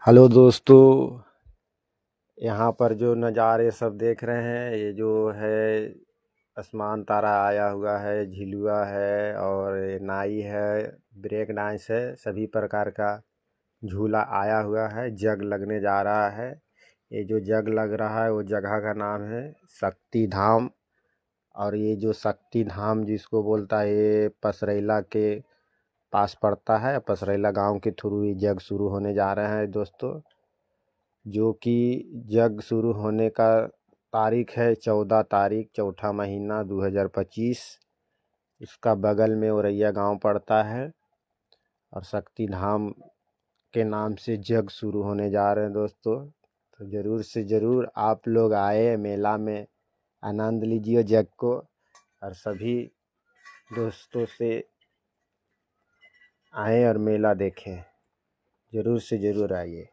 Hello दोस्तों, यहाँ पर जो नज़ारे सब देख रहे हैं, ये जो है आसमान तारा आया हुआ है, झिलुआ है और ये नाई है, ब्रेक डांस है, सभी प्रकार का झूला आया हुआ है। जग लगने जा रहा है। ये जो जग लग रहा है वो जगह का नाम है शक्ति धाम। और ये जो शक्ति धाम जिसको बोलता है, ये पसरैला के पास पड़ता है। पसरैला गांव के थ्रू ये जग शुरू होने जा रहे हैं दोस्तों। जो कि जग शुरू होने का तारीख है 14 तारीख, चौथा महीना 2025। इसका बगल में औरैया गांव पड़ता है और शक्ति धाम के नाम से जग शुरू होने जा रहे हैं दोस्तों। तो ज़रूर से ज़रूर आप लोग आए, मेला में आनंद लीजिए जग को। और सभी दोस्तों से आए और मेला देखें, ज़रूर से ज़रूर आइए।